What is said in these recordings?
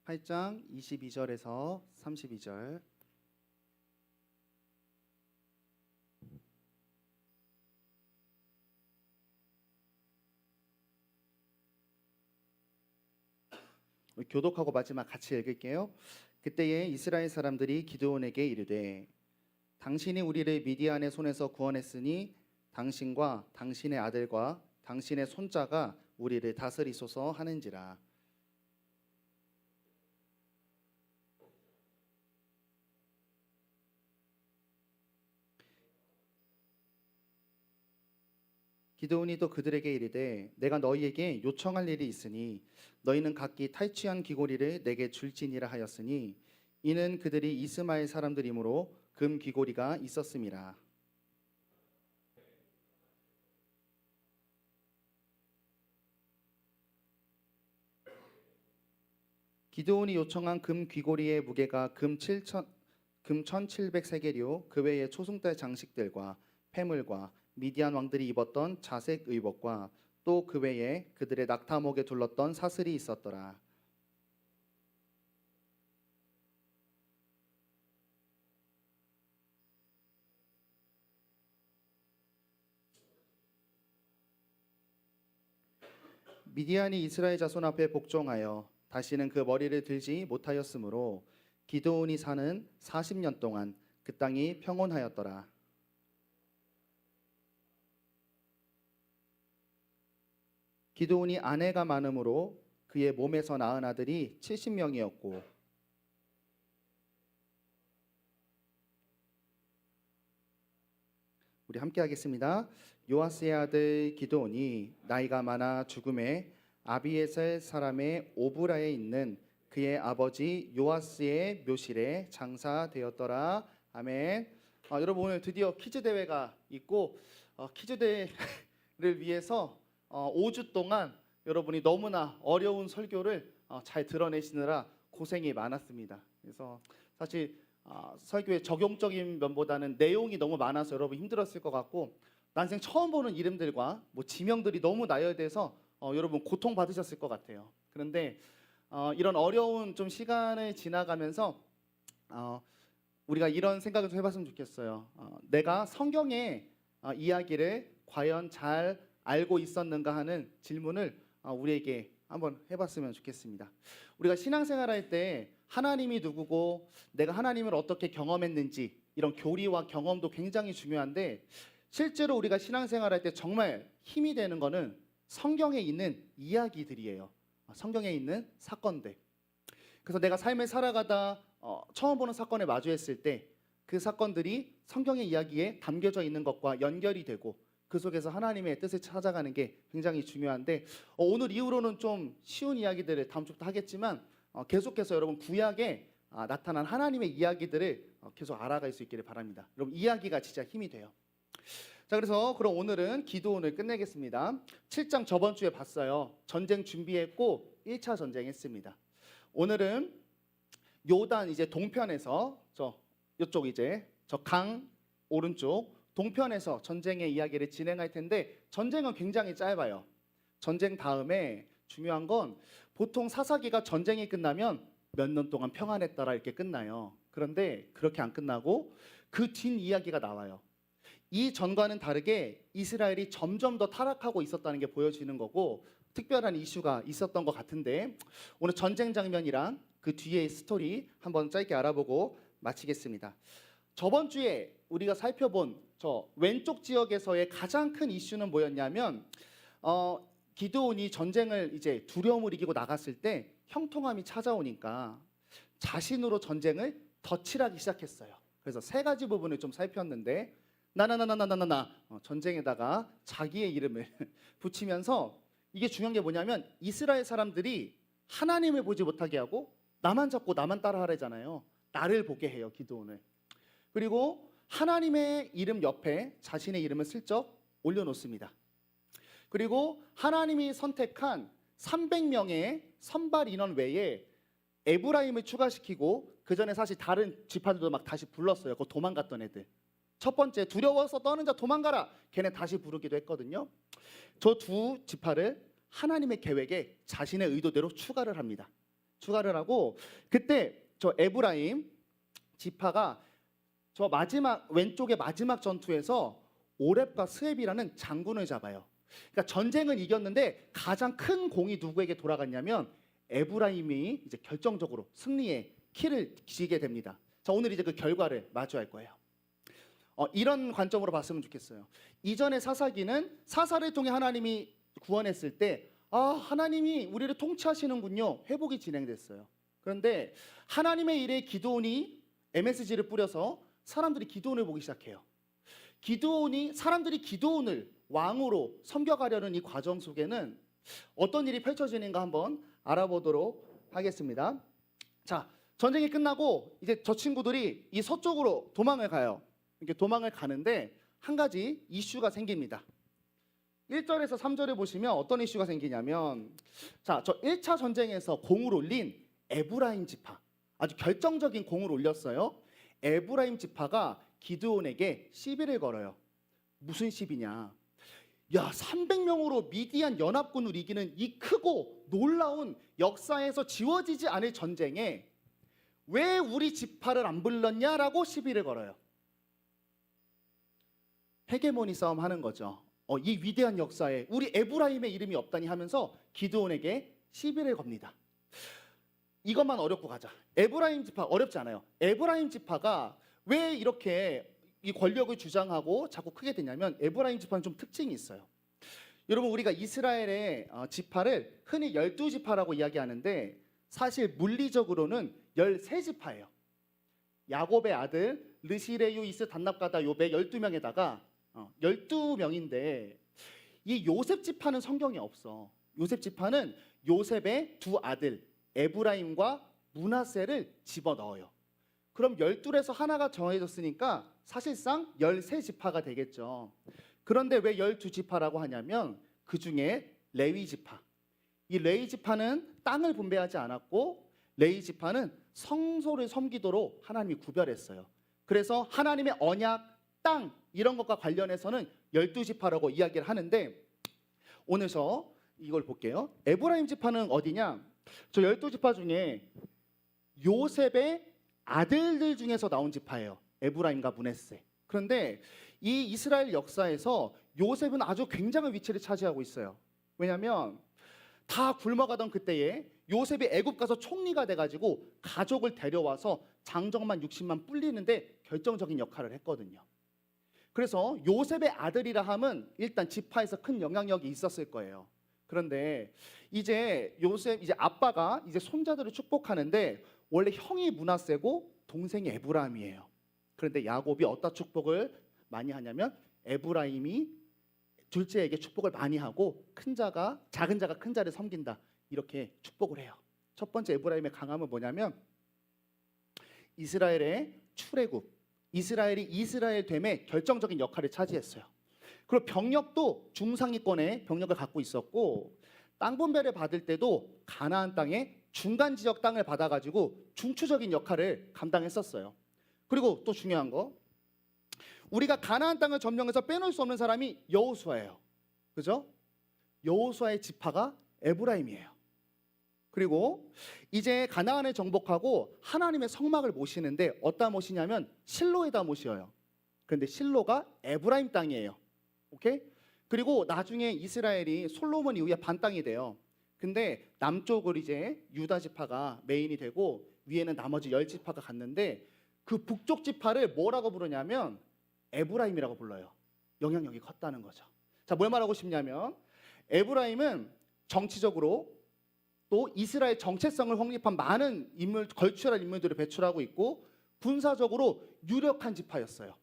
8장 22절에서 32절. 교독하고 마지막 같이 읽을게요. 그때에 이스라엘 사람들이 기드온에게 이르되 당신이 우리를 미디안의 손에서 구원했으니 당신과 당신의 아들과 당신의 손자가 우리를 다스리소서 하는지라. 기드온이 또 그들에게 이르되 내가 너희에게 요청할 일이 있으니 너희는 각기 탈취한 귀고리를 내게 줄지니라 하였으니 이는 그들이 이스마엘 사람들이므로 금 귀고리가 있었음이라. 기드온이 요청한 금 귀고리의 무게가 금 1700세겔이요 그 외에 초승달 장식들과 패물과 미디안 왕들이 입었던 자색 의복과 또 그 외에 그들의 낙타목에 둘렀던 사슬이 있었더라. 미디안이 이스라엘 자손 앞에 복종하여 다시는 그 머리를 들지 못하였으므로 기드온이 사는 40년 동안 그 땅이 평온하였더라. 기드온이 아내가 많으므로 그의 몸에서 낳은 아들이 70명이었고 우리 함께 하겠습니다. 요아스의 아들 기드온이 나이가 많아 죽음에 아비에셀 사람의 오브라에 있는 그의 아버지 요아스의 묘실에 장사되었더라. 아멘. 여러분 오늘 드디어 퀴즈 대회가 있고 퀴즈 대회를 위해서 5주 동안 여러분이 너무나 어려운 설교를 잘 드러내시느라 고생이 많았습니다. 그래서 사실 설교의 적용적인 면보다는 내용이 너무 많아서 여러분 힘들었을 것 같고 난생 처음 보는 이름들과 뭐 지명들이 너무 나열돼서 여러분 고통 받으셨을 것 같아요. 그런데 이런 어려운 좀 시간을 지나가면서 우리가 이런 생각을 좀 해봤으면 좋겠어요. 내가 성경의 이야기를 과연 잘 알고 있었는가 하는 질문을 우리에게 한번 해봤으면 좋겠습니다. 우리가 신앙생활할 때 하나님이 누구고 내가 하나님을 어떻게 경험했는지 이런 교리와 경험도 굉장히 중요한데 실제로 우리가 신앙생활할 때 정말 힘이 되는 거는 성경에 있는 이야기들이에요. 성경에 있는 사건들. 그래서 내가 삶을 살아가다 처음 보는 사건에 마주했을 때 그 사건들이 성경의 이야기에 담겨져 있는 것과 연결이 되고 그 속에서 하나님의 뜻을 찾아가는 게 굉장히 중요한데 오늘 이후로는 좀 쉬운 이야기들을 다음 주부터 하겠지만 계속해서 여러분 구약에 나타난 하나님의 이야기들을 계속 알아갈 수 있기를 바랍니다. 여러분 이야기가 진짜 힘이 돼요. 자, 그래서 그럼 오늘은 기드온을 끝내겠습니다. 7장 저번 주에 봤어요. 전쟁 준비했고 1차 전쟁 했습니다. 오늘은 요단 이제 동편에서 이쪽 이제 저 강 오른쪽 동편에서 전쟁의 이야기를 진행할 텐데 전쟁은 굉장히 짧아요. 전쟁 다음에 중요한 건 보통 사사기가 전쟁이 끝나면 몇 년 동안 평안했더라 이렇게 끝나요. 그런데 그렇게 안 끝나고 그 뒷 이야기가 나와요. 이 전과는 다르게 이스라엘이 점점 더 타락하고 있었다는 게 보여지는 거고 특별한 이슈가 있었던 것 같은데 오늘 전쟁 장면이랑 그 뒤의 스토리 한번 짧게 알아보고 마치겠습니다. 저번 주에 우리가 살펴본 저 왼쪽 지역에서의 가장 큰 이슈는 뭐였냐면 기드온이 전쟁을 이제 두려움을 이기고 나갔을 때 형통함이 찾아오니까 자신으로 전쟁을 덧칠하기 시작했어요. 그래서 세 가지 부분을 좀 살폈는데 나나나나나나나 전쟁에다가 자기의 이름을 붙이면서 이게 중요한 게 뭐냐면 이스라엘 사람들이 하나님을 보지 못하게 하고 나만 잡고 나만 따라하래잖아요. 나를 보게 해요, 기드온을. 그리고 하나님의 이름 옆에 자신의 이름을 슬쩍 올려놓습니다. 그리고 하나님이 선택한 300명의 선발 인원 외에 에브라임을 추가시키고 그 전에 사실 다른 지파들도 막 다시 불렀어요. 그 도망갔던 애들. 첫 번째 두려워서 떠는 자 도망가라. 걔네 다시 부르기도 했거든요. 저 두 지파를 하나님의 계획에 자신의 의도대로 추가를 합니다. 추가를 하고 그때 저 에브라임 지파가 저 마지막 왼쪽의 마지막 전투에서 오렙과 스웹이라는 장군을 잡아요. 그러니까 전쟁은 이겼는데 가장 큰 공이 누구에게 돌아갔냐면 에브라임이 이제 결정적으로 승리의 키를 쥐게 됩니다. 자, 오늘 이제 그 결과를 마주할 거예요. 이런 관점으로 봤으면 좋겠어요. 이전의 사사기는 사사를 통해 하나님이 구원했을 때 하나님이 우리를 통치하시는군요. 회복이 진행됐어요. 그런데 하나님의 일에 기드온이 MSG를 뿌려서 사람들이 기드온을 보기 시작해요. 사람들이 기드온을 왕으로 섬겨가려는 이 과정 속에는 어떤 일이 펼쳐지는가 한번 알아보도록 하겠습니다. 자, 전쟁이 끝나고 이제 저 친구들이 이 서쪽으로 도망을 가요. 이렇게 도망을 가는데 한 가지 이슈가 생깁니다. 1절에서 3절을 보시면 어떤 이슈가 생기냐면 자, 저 1차 전쟁에서 공을 올린 에브라임 지파, 아주 결정적인 공을 올렸어요. 에브라임 지파가 기드온에게 시비를 걸어요. 무슨 시비냐? 야, 300명으로 미디안 연합군을 이기는 이 크고 놀라운 역사에서 지워지지 않을 전쟁에 왜 우리 지파를 안 불렀냐라고 시비를 걸어요. 헤게모니 싸움 하는 거죠. 이 위대한 역사에 우리 에브라임의 이름이 없다니 하면서 기드온에게 시비를 겁니다. 이것만 어렵고 가자. 에브라임 지파 어렵지 않아요. 에브라임 지파가 왜 이렇게 이 권력을 주장하고 자꾸 크게 되냐면 에브라임 지파는 좀 특징이 있어요. 여러분, 우리가 이스라엘의 지파를 흔히 12지파라고 이야기하는데 사실 물리적으로는 13지파예요. 야곱의 아들 르시레유 이스 단납가다 요베 12명에다가 12명인데 이 요셉 지파는 성경에 없어. 요셉 지파는 요셉의 두 아들 에브라임과 므낫세를 집어넣어요. 그럼 12에서 하나가 정해졌으니까 사실상 13지파가 되겠죠. 그런데 왜 12지파라고 하냐면 그 중에 레위 지파, 이 레위 지파는 땅을 분배하지 않았고 레위 지파는 성소를 섬기도록 하나님이 구별했어요. 그래서 하나님의 언약, 땅 이런 것과 관련해서는 12지파라고 이야기를 하는데 오늘 저 이걸 볼게요. 에브라임 지파는 어디냐? 저 12지파 중에 요셉의 아들들 중에서 나온 지파예요. 에브라임과 므낫세. 그런데 이 이스라엘 역사에서 요셉은 아주 굉장한 위치를 차지하고 있어요. 왜냐하면 다 굶어가던 그때에 요셉이 애굽 가서 총리가 돼가지고 가족을 데려와서 장정만 60만 뿔리는데 결정적인 역할을 했거든요. 그래서 요셉의 아들이라 함은 일단 지파에서 큰 영향력이 있었을 거예요. 그런데 이제 요셉 이제 아빠가 이제 손자들을 축복하는데 원래 형이 므낫세고 동생이 에브라임이에요. 그런데 야곱이 어디다 축복을 많이 하냐면 에브라임이 둘째에게 축복을 많이 하고 작은 자가 큰 자를 섬긴다 이렇게 축복을 해요. 첫 번째 에브라임의 강함은 뭐냐면 이스라엘의 출애굽, 이스라엘이 이스라엘 됨에 결정적인 역할을 차지했어요. 그리고 병력도 중상위권의 병력을 갖고 있었고 땅 분배를 받을 때도 가나안 땅의 중간 지역 땅을 받아가지고 중추적인 역할을 감당했었어요. 그리고 또 중요한 거, 우리가 가나안 땅을 점령해서 빼놓을 수 없는 사람이 여호수아예요. 그죠? 여호수아의 지파가 에브라임이에요. 그리고 이제 가나안을 정복하고 하나님의 성막을 모시는데 어디다 모시냐면 실로에다 모셔요. 그런데 실로가 에브라임 땅이에요. 오케이? 그리고 나중에 이스라엘이 솔로몬 이후에 반 땅이 돼요. 근데 남쪽을 이제 유다 지파가 메인이 되고 위에는 나머지 10지파가 갔는데 그 북쪽 지파를 뭐라고 부르냐면 에브라임이라고 불러요. 영향력이 컸다는 거죠. 자, 뭘 말하고 싶냐면 에브라임은 정치적으로 또 이스라엘 정체성을 확립한 많은 걸출한 인물들을 배출하고 있고 군사적으로 유력한 지파였어요.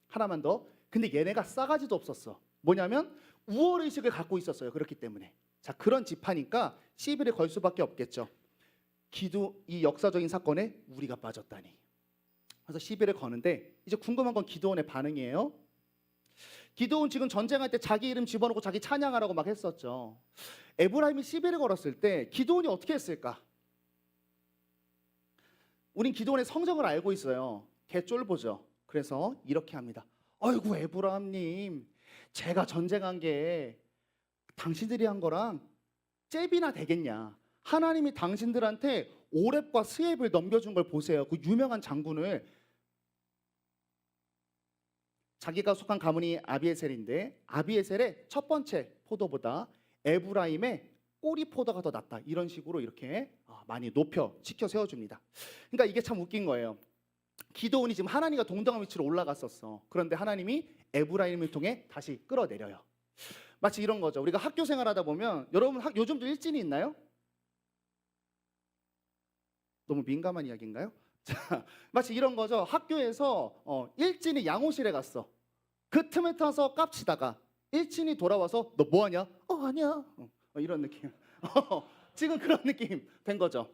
하나만 더. 근데 얘네가 싸가지도 없었어. 뭐냐면 우월의식을 갖고 있었어요. 그렇기 때문에. 자, 그런 지파니까 시비를 걸 수밖에 없겠죠. 이 역사적인 사건에 우리가 빠졌다니. 그래서 시비를 거는데 이제 궁금한 건 기드온의 반응이에요. 기드온 지금 전쟁할 때 자기 이름 집어넣고 자기 찬양하라고 막 했었죠. 에브라임이 시비를 걸었을 때 기드온이 어떻게 했을까? 우린 기드온의 성적을 알고 있어요. 개쫄보죠. 그래서 이렇게 합니다. 아이고 에브라임님, 제가 전쟁한 게 당신들이 한 거랑 잽이나 되겠냐? 하나님이 당신들한테 오렙과 스엡을 넘겨준 걸 보세요. 그 유명한 장군을. 자기가 속한 가문이 아비에셀인데 아비에셀의 첫 번째 포도보다 에브라임의 꼬리 포도가 더 낫다. 이런 식으로 이렇게 많이 높여 치켜 세워줍니다. 그러니까 이게 참 웃긴 거예요. 기드온이 지금 하나님과 동등한 위치로 올라갔었어. 그런데 하나님이 에브라임을 통해 다시 끌어내려요. 마치 이런 거죠. 우리가 학교 생활하다 보면 여러분 요즘도 일진이 있나요? 너무 민감한 이야기인가요? 자, 마치 이런 거죠. 학교에서 일진이 양호실에 갔어. 그 틈에 타서 깝치다가 일진이 돌아와서 너 뭐하냐? 아니야. 이런 느낌. 지금 그런 느낌 된 거죠.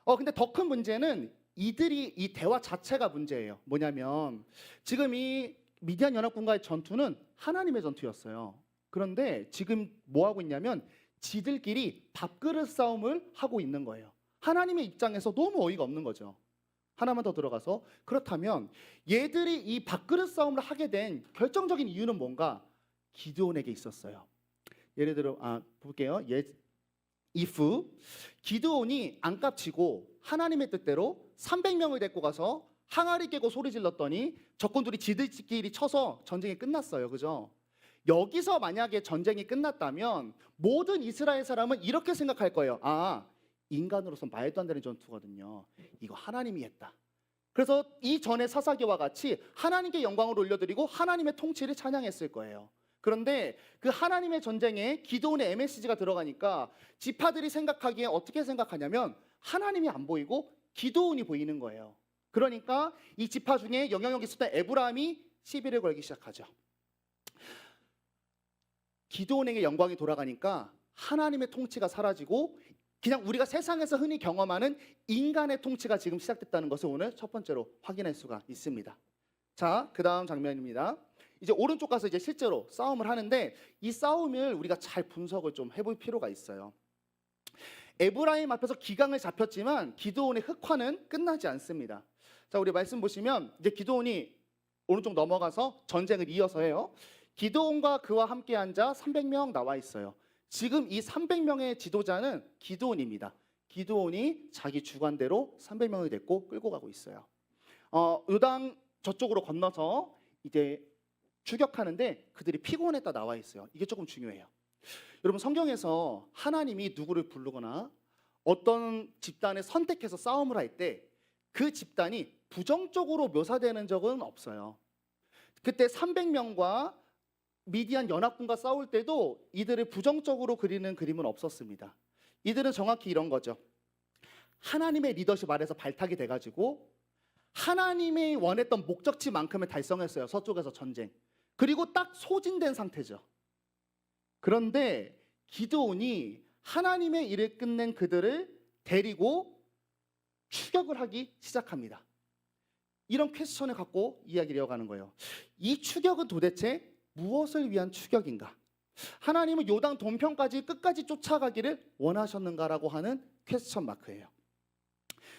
근데 더 큰 문제는 이들이 이 대화 자체가 문제예요. 뭐냐면 지금 이 미디안 연합군과의 전투는 하나님의 전투였어요. 그런데 지금 뭐 하고 있냐면 지들끼리 밥그릇 싸움을 하고 있는 거예요. 하나님의 입장에서 너무 어이가 없는 거죠. 하나만 더 들어가서 그렇다면 얘들이 이 밥그릇 싸움을 하게 된 결정적인 이유는 뭔가? 기드온에게 있었어요. 예를 들어 볼게요. if 기드온이 안 깝치고 하나님의 뜻대로 300명을 데리고 가서 항아리 깨고 소리 질렀더니 적군들이 지들끼리 쳐서 전쟁이 끝났어요. 그죠? 여기서 만약에 전쟁이 끝났다면 모든 이스라엘 사람은 이렇게 생각할 거예요. 인간으로서 말도 안 되는 전투거든요. 이거 하나님이 했다. 그래서 이전의 사사기와 같이 하나님께 영광을 올려드리고 하나님의 통치를 찬양했을 거예요. 그런데 그 하나님의 전쟁에 기드온의 MSG가 들어가니까 지파들이 생각하기에 어떻게 생각하냐면 하나님이 안 보이고 기드온이 보이는 거예요. 그러니까 이 지파 중에 영향력 있었던 에브라임이 시비를 걸기 시작하죠. 기드온에게 영광이 돌아가니까 하나님의 통치가 사라지고 그냥 우리가 세상에서 흔히 경험하는 인간의 통치가 지금 시작됐다는 것을 오늘 첫 번째로 확인할 수가 있습니다. 자, 그 다음 장면입니다. 이제 오른쪽 가서 이제 실제로 싸움을 하는데 이 싸움을 우리가 잘 분석을 좀 해볼 필요가 있어요. 에브라임 앞에서 기강을 잡혔지만 기드온의 흑화는 끝나지 않습니다. 자, 우리 말씀 보시면 이제 기드온이 오른쪽 넘어가서 전쟁을 이어서 해요. 기드온과 그와 함께 앉아 300명 나와 있어요. 지금 이 300명의 지도자는 기드온입니다. 기드온이 자기 주관대로 300명을 데리고 끌고 가고 있어요. 요단 저쪽으로 건너서 이제 추격하는데 그들이 피곤했다 나와 있어요. 이게 조금 중요해요. 여러분 성경에서 하나님이 누구를 부르거나 어떤 집단을 선택해서 싸움을 할 때 그 집단이 부정적으로 묘사되는 적은 없어요. 그때 300명과 미디안 연합군과 싸울 때도 이들을 부정적으로 그리는 그림은 없었습니다. 이들은 정확히 이런 거죠. 하나님의 리더십 아래서 발탁이 돼가지고 하나님이 원했던 목적치만큼을 달성했어요. 서쪽에서 전쟁. 그리고 딱 소진된 상태죠. 그런데 기드온이 하나님의 일을 끝낸 그들을 데리고 추격을 하기 시작합니다. 이런 퀘스천을 갖고 이야기를 이어가는 거예요. 이 추격은 도대체 무엇을 위한 추격인가? 하나님은 요단 동편까지 끝까지 쫓아가기를 원하셨는가라고 하는 퀘스천 마크예요.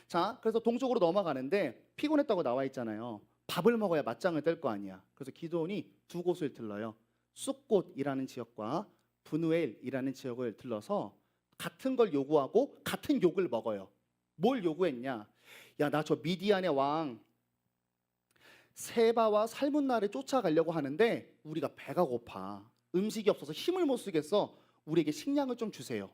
자, 그래서 동쪽으로 넘어가는데 피곤했다고 나와 있잖아요. 밥을 먹어야 맞짱을 뜰 거 아니야. 그래서 기드온이 두 곳을 들러요. 쑥꽃이라는 지역과 브누엘이라는 지역을 들러서 같은 걸 요구하고 같은 욕을 먹어요. 뭘 요구했냐? 야, 나 저 미디안의 왕 세바와 살문나를 쫓아가려고 하는데 우리가 배가 고파. 음식이 없어서 힘을 못 쓰겠어. 우리에게 식량을 좀 주세요.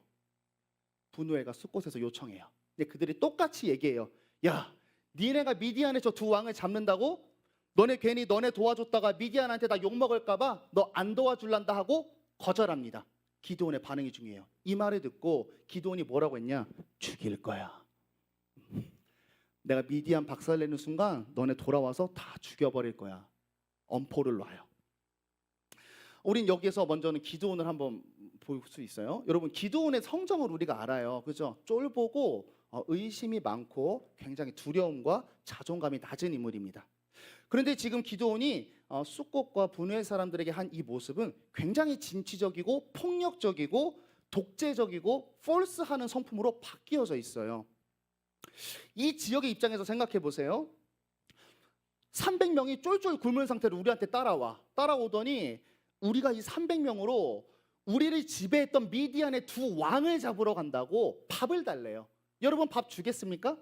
브누엘과 쑥꽃에서 요청해요. 근데 그들이 똑같이 얘기해요. 야, 니네가 미디안의 저 두 왕을 잡는다고? 너네 괜히 너네 도와줬다가 미디안한테 나 욕먹을까 봐 너 안 도와줄란다 하고 거절합니다. 기드온의 반응이 중요해요. 이 말을 듣고 기드온이 뭐라고 했냐? 죽일 거야. 내가 미디안 박살내는 순간 너네 돌아와서 다 죽여버릴 거야. 엄포를 놔요. 우린 여기에서 먼저는 기드온을 한번 볼 수 있어요. 여러분 기드온의 성정을 우리가 알아요. 그죠? 쫄보고 의심이 많고 굉장히 두려움과 자존감이 낮은 인물입니다. 그런데 지금 기드온이 쑥꽃과 분우엘 사람들에게 한 이 모습은 굉장히 진취적이고 폭력적이고 독재적이고 폴스하는 성품으로 바뀌어져 있어요. 이 지역의 입장에서 생각해 보세요. 300명이 쫄쫄 굶은 상태로 우리한테 따라오더니 우리가 이 300명으로 우리를 지배했던 미디안의 두 왕을 잡으러 간다고 밥을 달래요. 여러분 밥 주겠습니까?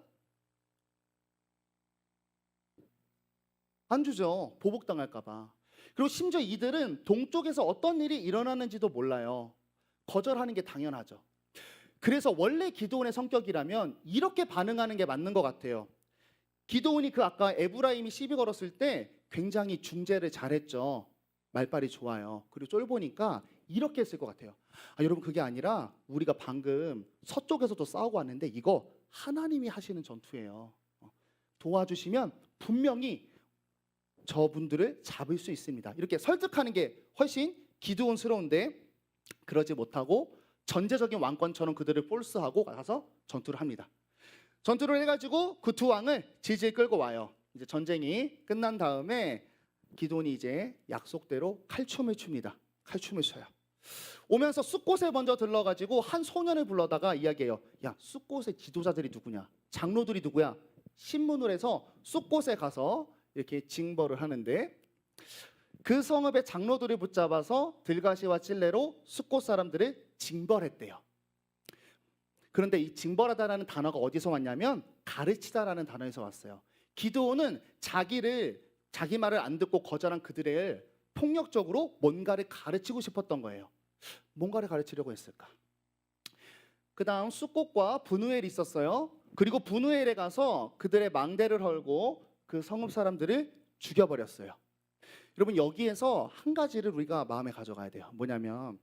안 주죠. 보복당할까 봐. 그리고 심지어 이들은 동쪽에서 어떤 일이 일어나는지도 몰라요. 거절하는 게 당연하죠. 그래서 원래 기드온의 성격이라면 이렇게 반응하는 게 맞는 것 같아요. 기드온이 그 아까 에브라임이 시비 걸었을 때 굉장히 중재를 잘했죠. 말빨이 좋아요. 그리고 쫄보니까 이렇게 했을 것 같아요. 여러분 그게 아니라 우리가 방금 서쪽에서도 싸우고 왔는데 이거 하나님이 하시는 전투예요. 도와주시면 분명히 저분들을 잡을 수 있습니다. 이렇게 설득하는 게 훨씬 기드온스러운데 그러지 못하고 전제적인 왕권처럼 그들을 폴스하고 가서 전투를 합니다. 전투를 해가지고 그 두 왕을 질질 끌고 와요. 이제 전쟁이 끝난 다음에 기드온이 이제 약속대로 칼춤을 춥니다. 칼춤을 춰요. 오면서 숫곳에 먼저 들러가지고 한 소년을 불러다가 이야기해요. 야, 숫곳의 지도자들이 누구냐? 장로들이 누구야? 신문을 해서 숫곳에 가서 이렇게 징벌을 하는데 그 성읍의 장로들을 붙잡아서 들가시와 찔레로 숫곳 사람들을 징벌했대요. 그런데 이 징벌하다라는 단어가 어디서 왔냐면 가르치다라는 단어에서 왔어요. 기드온은 자기 말을 안 듣고 거절한 그들을 폭력적으로 뭔가를 가르치고 싶었던 거예요. 뭔가를 가르치려고 했을까? 그 다음 숫곳과 브누엘이 있었어요. 그리고 브누엘에 가서 그들의 망대를 헐고 그 성읍 사람들을 죽여버렸어요. 여러분 여기에서 한 가지를 우리가 마음에 가져가야 돼요. 뭐냐면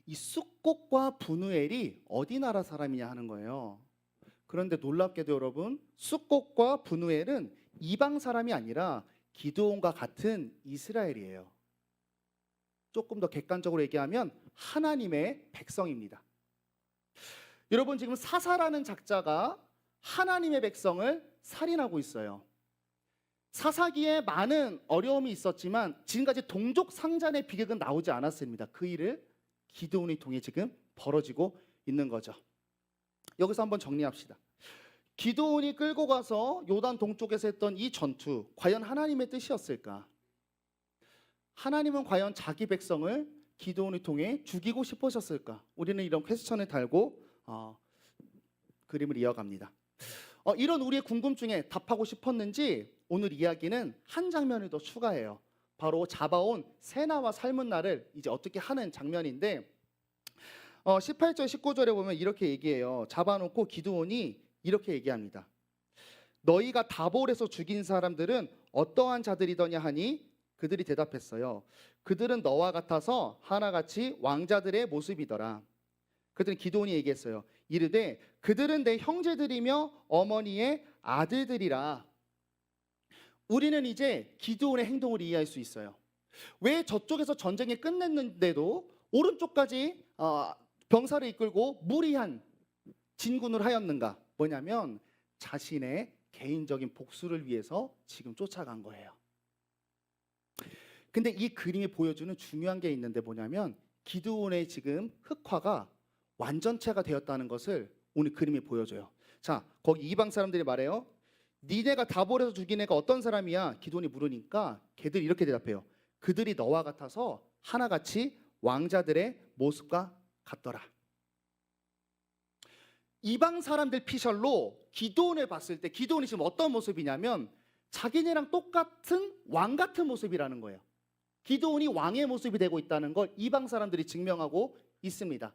이 숫곳과 브누엘이 어디 나라 사람이냐 하는 거예요. 그런데 놀랍게도 여러분 숫곳과 브누엘은 이방 사람이 아니라 기드온과 같은 이스라엘이에요. 조금 더 객관적으로 얘기하면 하나님의 백성입니다. 여러분 지금 사사라는 작자가 하나님의 백성을 살인하고 있어요. 사사기에 많은 어려움이 있었지만 지금까지 동족 상잔의 비극은 나오지 않았습니다. 그 일을 기드온이 통해 지금 벌어지고 있는 거죠. 여기서 한번 정리합시다. 기드온이 끌고 가서 요단 동쪽에서 했던 이 전투 과연 하나님의 뜻이었을까? 하나님은 과연 자기 백성을 기드온을 통해 죽이고 싶으셨을까? 우리는 이런 퀘스천을 달고 그림을 이어갑니다. 이런 우리의 궁금증에 답하고 싶었는지 오늘 이야기는 한 장면을 더 추가해요. 바로 잡아온 세나와 삶은 날을 이제 어떻게 하는 장면인데 18절 19절에 보면 이렇게 얘기해요. 잡아놓고 기드온이 이렇게 얘기합니다. 너희가 다볼에서 죽인 사람들은 어떠한 자들이더냐 하니 그들이 대답했어요. 그들은 너와 같아서 하나같이 왕자들의 모습이더라. 그들은 기드온이 얘기했어요. 이르되 그들은 내 형제들이며 어머니의 아들들이라. 우리는 이제 기드온의 행동을 이해할 수 있어요. 왜 저쪽에서 전쟁이 끝냈는데도 오른쪽까지 병사를 이끌고 무리한 진군을 하였는가? 뭐냐면 자신의 개인적인 복수를 위해서 지금 쫓아간 거예요. 근데 이 그림이 보여주는 중요한 게 있는데 뭐냐면 기드온의 지금 흑화가 완전체가 되었다는 것을 오늘 그림이 보여줘요. 자, 거기 이방 사람들이 말해요. 니네가 다볼에서 죽인 애가 어떤 사람이야? 기드온이 물으니까 걔들이 이렇게 대답해요. 그들이 너와 같아서 하나같이 왕자들의 모습과 같더라. 이방 사람들 피셜로 기드온을 봤을 때 기드온이 지금 어떤 모습이냐면 자기네랑 똑같은 왕 같은 모습이라는 거예요. 기드온이 왕의 모습이 되고 있다는 걸 이방 사람들이 증명하고 있습니다.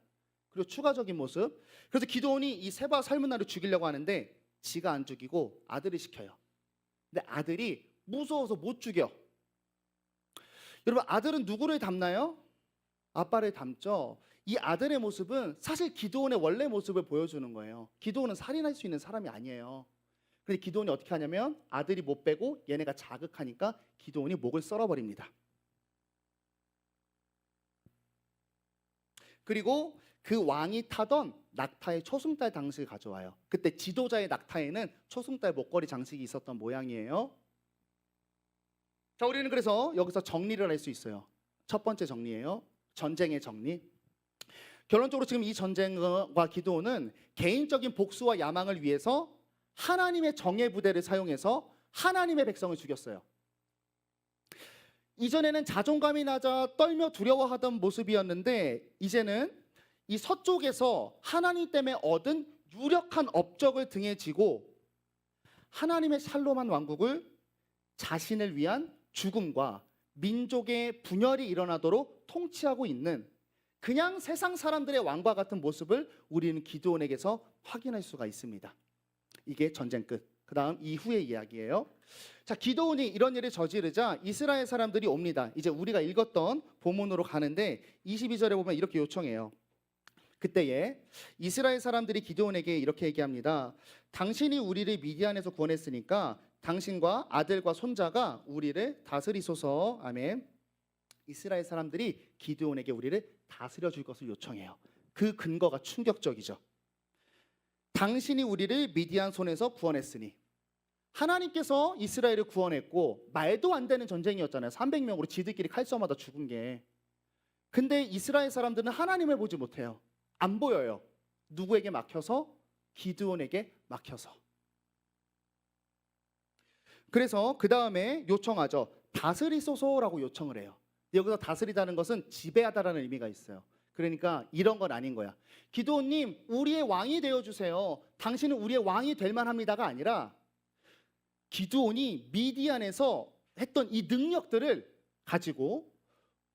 그리고 추가적인 모습. 그래서 기드온이 이 세바 삶은 날을 죽이려고 하는데 지가 안 죽이고 아들을 시켜요. 근데 아들이 무서워서 못 죽여. 여러분 아들은 누구를 닮나요? 아빠를 닮죠. 이 아들의 모습은 사실 기드온의 원래 모습을 보여주는 거예요. 기드온은 살인할 수 있는 사람이 아니에요. 근데 기드온이 어떻게 하냐면 아들이 못 빼고 얘네가 자극하니까 기드온이 목을 썰어버립니다. 그리고 그 왕이 타던 낙타의 초승달 장식을 가져와요. 그때 지도자의 낙타에는 초승달 목걸이 장식이 있었던 모양이에요. 자, 우리는 그래서 여기서 정리를 할 수 있어요. 첫 번째 정리예요. 전쟁의 정리. 결론적으로 지금 이 전쟁과 기드온은 개인적인 복수와 야망을 위해서 하나님의 정예 부대를 사용해서 하나님의 백성을 죽였어요. 이전에는 자존감이 낮아 떨며 두려워하던 모습이었는데 이제는 이 서쪽에서 하나님 때문에 얻은 유력한 업적을 등에 지고 하나님의 샬롬한 왕국을 자신을 위한 죽음과 민족의 분열이 일어나도록 통치하고 있는 그냥 세상 사람들의 왕과 같은 모습을 우리는 기드온에게서 확인할 수가 있습니다. 이게 전쟁 끝. 그 다음 이후의 이야기예요. 자, 기드온이 이런 일을 저지르자 이스라엘 사람들이 옵니다. 이제 우리가 읽었던 본문으로 가는데 22절에 보면 이렇게 요청해요. 그때에 이스라엘 사람들이 기드온에게 이렇게 얘기합니다. 당신이 우리를 미디안에서 구원했으니까 당신과 아들과 손자가 우리를 다스리소서. 아멘. 이스라엘 사람들이 기드온에게 우리를 다스려 줄 것을 요청해요. 그 근거가 충격적이죠. 당신이 우리를 미디안 손에서 구원했으니, 하나님께서 이스라엘을 구원했고 말도 안 되는 전쟁이었잖아요. 300명으로 지들끼리 칼 쏘마다 죽은 게. 근데 이스라엘 사람들은 하나님을 보지 못해요. 안 보여요. 누구에게 막혀서? 기드온에게 막혀서. 그래서 그 다음에 요청하죠. 다스리소서라고 요청을 해요. 여기서 다스리다는 것은 지배하다라는 의미가 있어요. 그러니까 이런 건 아닌 거야. 기드온님, 우리의 왕이 되어주세요. 당신은 우리의 왕이 될 만합니다가 아니라 기드온이 미디안에서 했던 이 능력들을 가지고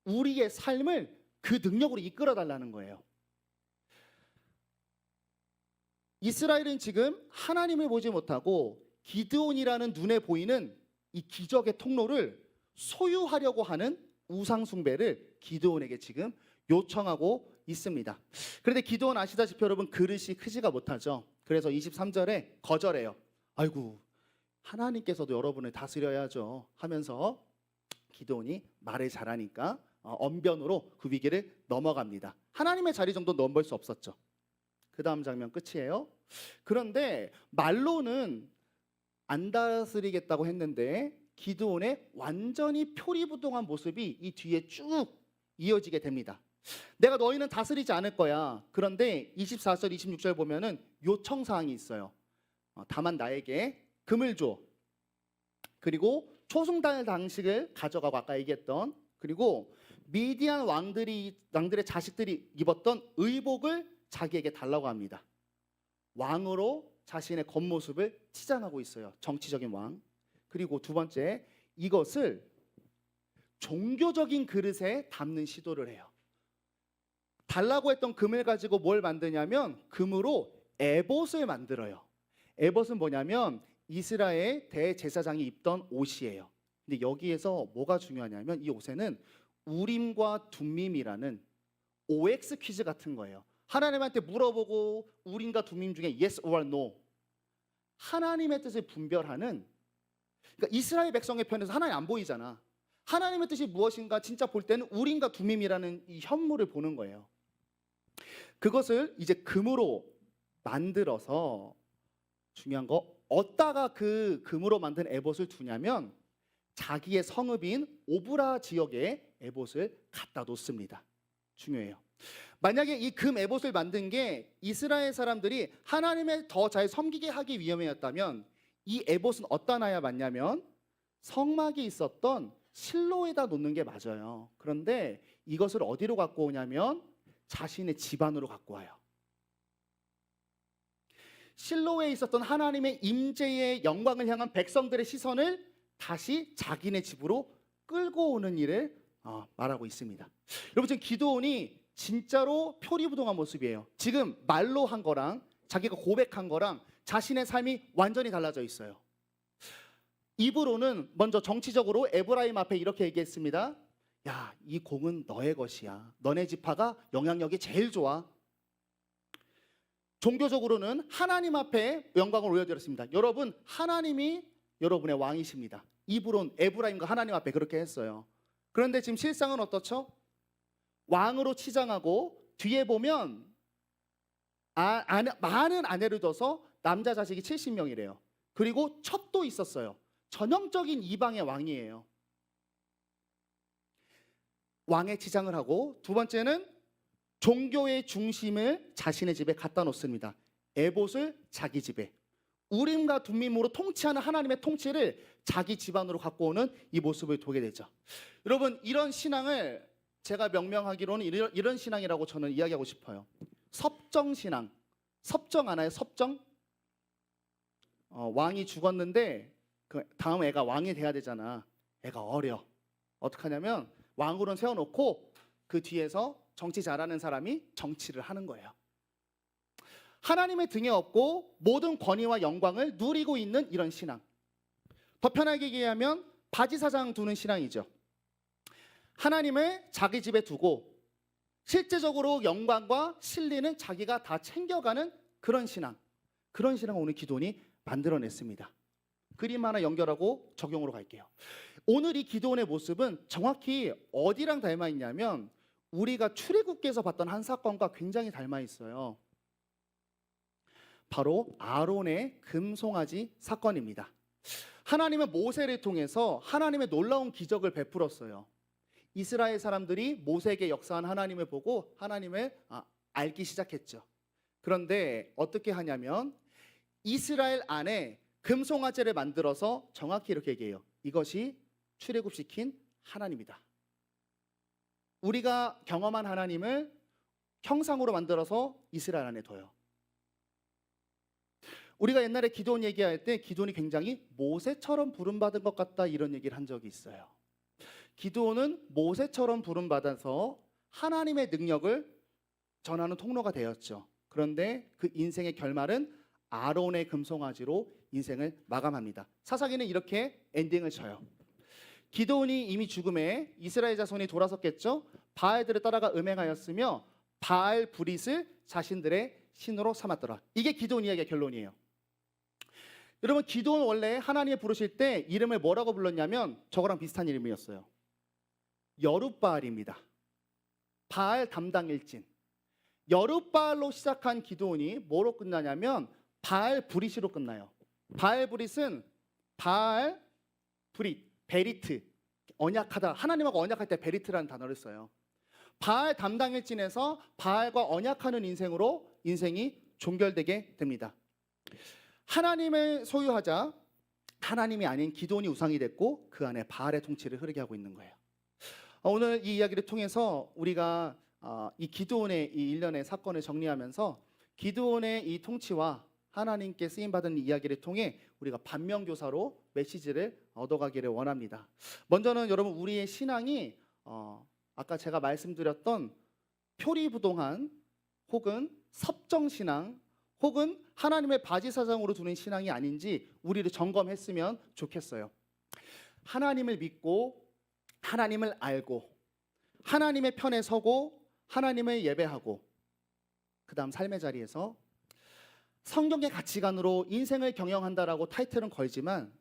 우리의 삶을 그 능력으로 이끌어 달라는 거예요. 이스라엘은 지금 하나님을 보지 못하고 기드온이라는 눈에 보이는 이 기적의 통로를 소유하려고 하는 우상 숭배를 기드온에게 지금 요청하고 있습니다. 그런데 기드온 아시다시피 여러분 그릇이 크지가 못하죠. 그래서 23절에 거절해요. 아이고, 하나님께서도 여러분을 다스려야죠 하면서 기드온이 말을 잘하니까 언변으로 그 위기를 넘어갑니다. 하나님의 자리 정도 넘볼 수 없었죠. 그 다음 장면 끝이에요. 그런데 말로는 안 다스리겠다고 했는데 기드온의 완전히 표리부동한 모습이 이 뒤에 쭉 이어지게 됩니다. 내가 너희는 다스리지 않을 거야. 그런데 24절 26절 보면은 요청사항이 있어요. 다만 나에게 금을 줘. 그리고 초승달 당식을 가져가고 아까 얘기했던, 그리고 미디안 왕들의 자식들이 입었던 의복을 자기에게 달라고 합니다. 왕으로 자신의 겉모습을 치장하고 있어요. 정치적인 왕. 그리고 두 번째, 이것을 종교적인 그릇에 담는 시도를 해요. 달라고 했던 금을 가지고 뭘 만드냐면 금으로 에봇을 만들어요. 에봇은 뭐냐면 이스라엘 대제사장이 입던 옷이에요. 근데 여기에서 뭐가 중요하냐면 이 옷에는 우림과 둠밈이라는 OX 퀴즈 같은 거예요. 하나님한테 물어보고 우림과 둠밈 중에 yes or no, 하나님의 뜻을 분별하는, 그러니까 이스라엘 백성의 편에서 하나님 안 보이잖아. 하나님의 뜻이 무엇인가 진짜 볼 때는 우림과 둠밈이라는 이 현물을 보는 거예요. 그것을 이제 금으로 만들어서, 중요한 거, 어디다가 그 금으로 만든 에봇을 두냐면 자기의 성읍인 오브라 지역에 에봇을 갖다 놓습니다. 중요해요. 만약에 이 금 에봇을 만든 게 이스라엘 사람들이 하나님을 더 잘 섬기게 하기 위함이었다면 이 에봇은 어디다 놔야 맞냐면 성막이 있었던 실로에다 놓는 게 맞아요. 그런데 이것을 어디로 갖고 오냐면 자신의 집안으로 갖고 와요. 실로에 있었던 하나님의 임재의 영광을 향한 백성들의 시선을 다시 자기네 집으로 끌고 오는 일을 말하고 있습니다. 여러분, 지금 기드온이 진짜로 표리부동한 모습이에요. 지금 말로 한 거랑 자기가 고백한 거랑 자신의 삶이 완전히 달라져 있어요. 입으로는 먼저 정치적으로 에브라임 앞에 이렇게 얘기했습니다. 야, 이 공은 너의 것이야. 너네 지파가 영향력이 제일 좋아. 종교적으로는 하나님 앞에 영광을 올려드렸습니다. 여러분, 하나님이 여러분의 왕이십니다. 입으로는 에브라임과 하나님 앞에 그렇게 했어요. 그런데 지금 실상은 어떻죠? 왕으로 치장하고 뒤에 보면 많은 아내를 둬서 남자 자식이 70명이래요. 그리고 첩도 있었어요. 전형적인 이방의 왕이에요. 왕의 치장을 하고, 두 번째는 종교의 중심을 자신의 집에 갖다 놓습니다. 에봇을 자기 집에, 우림과 둠밈으로 통치하는 하나님의 통치를 자기 집안으로 갖고 오는 이 모습을 보게 되죠. 여러분, 이런 신앙을 제가 명명하기로는 이런 신앙이라고 저는 이야기하고 싶어요. 섭정 신앙. 섭정 아나요? 섭정? 왕이 죽었는데 그 다음 애가 왕이 돼야 되잖아. 애가 어려. 어떻게 하냐면 왕으로는 세워놓고 그 뒤에서 정치 잘하는 사람이 정치를 하는 거예요. 하나님의 등에 업고 모든 권위와 영광을 누리고 있는 이런 신앙. 더 편하게 얘기하면 바지사장 두는 신앙이죠. 하나님을 자기 집에 두고 실제적으로 영광과 진리는 자기가 다 챙겨가는 그런 신앙. 그런 신앙을 오늘 기도원이 만들어냈습니다. 그림 하나 연결하고 적용으로 갈게요. 오늘 이 기도원의 모습은 정확히 어디랑 닮아 있냐면 우리가 출애굽기에서 봤던 한 사건과 굉장히 닮아 있어요. 바로 아론의 금송아지 사건입니다. 하나님은 모세를 통해서 하나님의 놀라운 기적을 베풀었어요. 이스라엘 사람들이 모세에게 역사한 하나님을 보고 하나님을 알기 시작했죠. 그런데 어떻게 하냐면 이스라엘 안에 금송아지를 만들어서 정확히 이렇게 얘기해요. 이것이 출애굽시킨 하나님이다. 우리가 경험한 하나님을 형상으로 만들어서 이스라엘 안에 둬요. 우리가 옛날에 기도원 얘기할 때 기도원이 굉장히 모세처럼 부름받은 것 같다 이런 얘기를 한 적이 있어요. 기도원은 모세처럼 부름받아서 하나님의 능력을 전하는 통로가 되었죠. 그런데 그 인생의 결말은 아론의 금송아지로 인생을 마감합니다. 사사기는 이렇게 엔딩을 쳐요. 기도원이 이미 죽음에 이스라엘 자손이 돌아섰겠죠. 바알들을 따라가 음행하였으며 바알 브릿을 자신들의 신으로 삼았더라. 이게 기도원 이야기의 결론이에요. 여러분, 기도원 원래 하나님을 부르실 때 이름을 뭐라고 불렀냐면 저거랑 비슷한 이름이었어요. 여룻바알입니다. 바알 담당 일진. 여룻바알로 시작한 기도원이 뭐로 끝나냐면 바알 브릿으로 끝나요. 바알 브릿은 바알 브릿, 베리트, 언약하다. 하나님하고 언약할 때 베리트라는 단어를 써요. 바알 담당 일진에서 바알과 언약하는 인생으로 인생이 종결되게 됩니다. 하나님을 소유하자 하나님이 아닌 기도원이 우상이 됐고 그 안에 바알의 통치를 흐르게 하고 있는 거예요. 오늘 이 이야기를 통해서 우리가 이 기도원의 이 일련의 사건을 정리하면서 기도원의 이 통치와 하나님께 쓰임받은 이야기를 통해 우리가 반면교사로 메시지를 얻어가기를 원합니다. 먼저는 여러분, 우리의 신앙이 아까 제가 말씀드렸던 표리부동한 혹은 섭정신앙 혹은 하나님의 바지사장으로 두는 신앙이 아닌지 우리를 점검했으면 좋겠어요. 하나님을 믿고 하나님을 알고 하나님의 편에 서고 하나님을 예배하고 그 다음 삶의 자리에서 성경의 가치관으로 인생을 경영한다라고 타이틀은 걸지만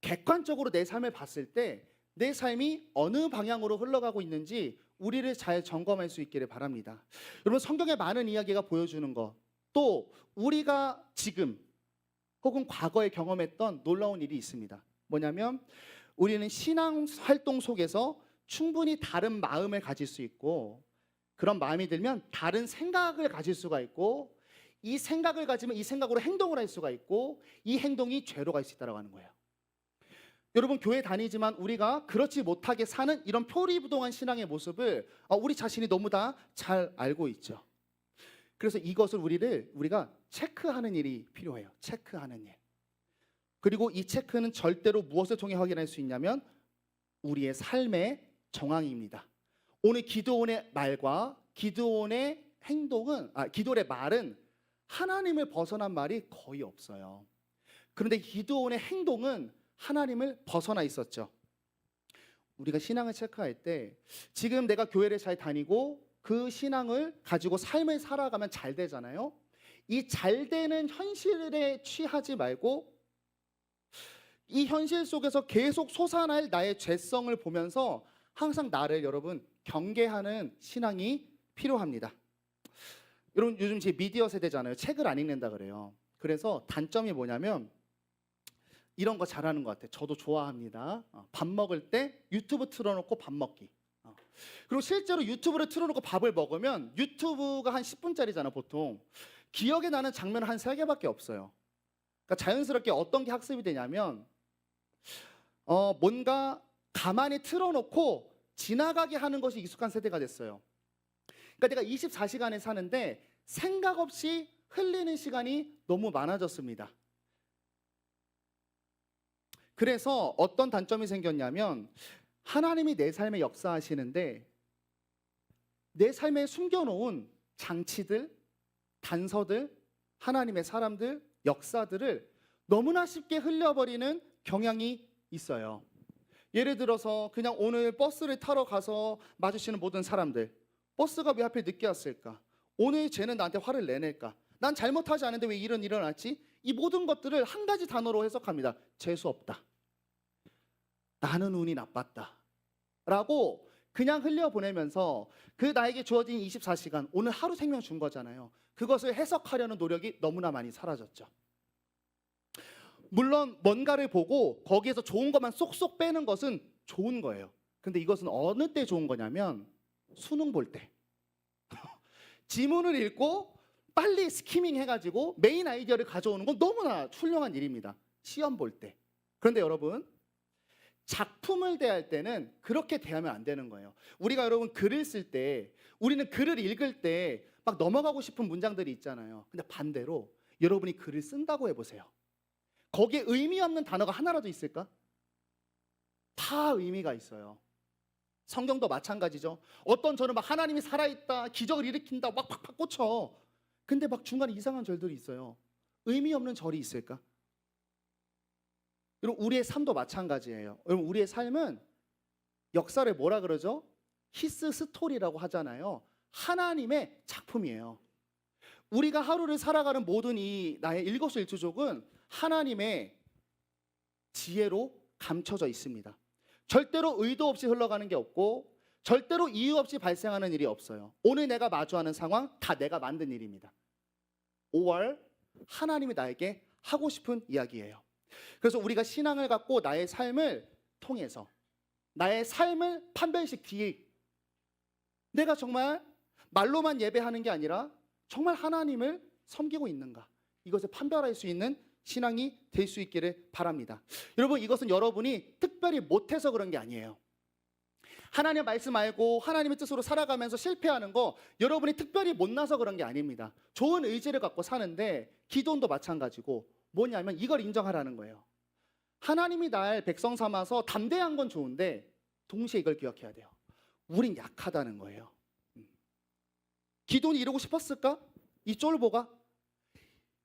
객관적으로 내 삶을 봤을 때 내 삶이 어느 방향으로 흘러가고 있는지 우리를 잘 점검할 수 있기를 바랍니다. 여러분, 성경의 많은 이야기가 보여주는 것, 또 우리가 지금 혹은 과거에 경험했던 놀라운 일이 있습니다. 뭐냐면 우리는 신앙 활동 속에서 충분히 다른 마음을 가질 수 있고 그런 마음이 들면 다른 생각을 가질 수가 있고 이 생각을 가지면 이 생각으로 행동을 할 수가 있고 이 행동이 죄로 갈 수 있다고 하는 거예요. 여러분, 교회 다니지만 우리가 그렇지 못하게 사는 이런 표리부동한 신앙의 모습을 우리 자신이 너무 다 잘 알고 있죠. 그래서 이것을 우리가 체크하는 일이 필요해요. 체크하는 일. 그리고 이 체크는 절대로 무엇을 통해 확인할 수 있냐면 우리의 삶의 정황입니다. 오늘 기도원의 말과 기도원의 행동은 기도원의 말은 하나님을 벗어난 말이 거의 없어요. 그런데 기도원의 행동은 하나님을 벗어나 있었죠. 우리가 신앙을 체크할 때 지금 내가 교회를 잘 다니고 그 신앙을 가지고 삶을 살아가면 잘 되잖아요. 이 잘 되는 현실에 취하지 말고 이 현실 속에서 계속 솟아날 나의 죄성을 보면서 항상 나를 여러분 경계하는 신앙이 필요합니다. 여러분, 요즘 제 미디어 세대잖아요. 책을 안 읽는다 그래요. 그래서 단점이 뭐냐면 이런 거 잘하는 것 같아요. 저도 좋아합니다. 밥 먹을 때 유튜브 틀어놓고 밥 먹기. 그리고 실제로 유튜브를 틀어놓고 밥을 먹으면 유튜브가 한 10분짜리잖아 보통. 기억에 나는 장면은 한 3개밖에 없어요. 그러니까 자연스럽게 어떤 게 학습이 되냐면 뭔가 가만히 틀어놓고 지나가게 하는 것이 익숙한 세대가 됐어요. 그러니까 내가 24시간을 사는데 생각 없이 흘리는 시간이 너무 많아졌습니다. 그래서 어떤 단점이 생겼냐면 하나님이 내 삶에 역사하시는데 내 삶에 숨겨놓은 장치들, 단서들, 하나님의 사람들, 역사들을 너무나 쉽게 흘려버리는 경향이 있어요. 예를 들어서 그냥 오늘 버스를 타러 가서 마주치는 모든 사람들, 버스가 왜 하필 늦게 왔을까? 오늘 쟤는 나한테 화를 내낼까? 난 잘못하지 않은데 왜 이런 일어났지? 이 모든 것들을 한 가지 단어로 해석합니다. 재수 없다. 나는 운이 나빴다. 라고 그냥 흘려보내면서 그 나에게 주어진 24시간, 오늘 하루 생명 준 거잖아요. 그것을 해석하려는 노력이 너무나 많이 사라졌죠. 물론 뭔가를 보고 거기에서 좋은 것만 쏙쏙 빼는 것은 좋은 거예요. 근데 이것은 어느 때 좋은 거냐면 수능 볼 때. 지문을 읽고 빨리 스키밍 해가지고 메인 아이디어를 가져오는 건 너무나 훌륭한 일입니다. 시험 볼 때. 그런데 여러분, 작품을 대할 때는 그렇게 대하면 안 되는 거예요. 우리가 여러분 글을 쓸 때, 우리는 글을 읽을 때 막 넘어가고 싶은 문장들이 있잖아요. 근데 반대로 여러분이 글을 쓴다고 해보세요. 거기에 의미 없는 단어가 하나라도 있을까? 다 의미가 있어요. 성경도 마찬가지죠. 어떤 저는 막 하나님이 살아있다, 기적을 일으킨다, 막 팍팍 꽂혀. 근데 막 중간에 이상한 절들이 있어요. 의미 없는 절이 있을까? 여러분, 우리의 삶도 마찬가지예요. 여러분, 우리의 삶은 역사를 뭐라 그러죠? 히스 스토리라고 하잖아요. 하나님의 작품이에요. 우리가 하루를 살아가는 모든 이 나의 일거수일투족은 하나님의 지혜로 감춰져 있습니다. 절대로 의도 없이 흘러가는 게 없고 절대로 이유 없이 발생하는 일이 없어요. 오늘 내가 마주하는 상황 다 내가 만든 일입니다. 5월 하나님이 나에게 하고 싶은 이야기예요. 그래서 우리가 신앙을 갖고 나의 삶을 통해서 나의 삶을 판별식 뒤에 내가 정말 말로만 예배하는 게 아니라 정말 하나님을 섬기고 있는가, 이것을 판별할 수 있는 신앙이 될 수 있기를 바랍니다. 여러분, 이것은 여러분이 특별히 못해서 그런 게 아니에요. 하나님의 말씀 알고 하나님의 뜻으로 살아가면서 실패하는 거 여러분이 특별히 못나서 그런 게 아닙니다. 좋은 의지를 갖고 사는데 기도원도 마찬가지고 뭐냐면 이걸 인정하라는 거예요. 하나님이 날 백성 삼아서 담대한 건 좋은데 동시에 이걸 기억해야 돼요. 우린 약하다는 거예요. 기도원이 이러고 싶었을까? 이 쫄보가?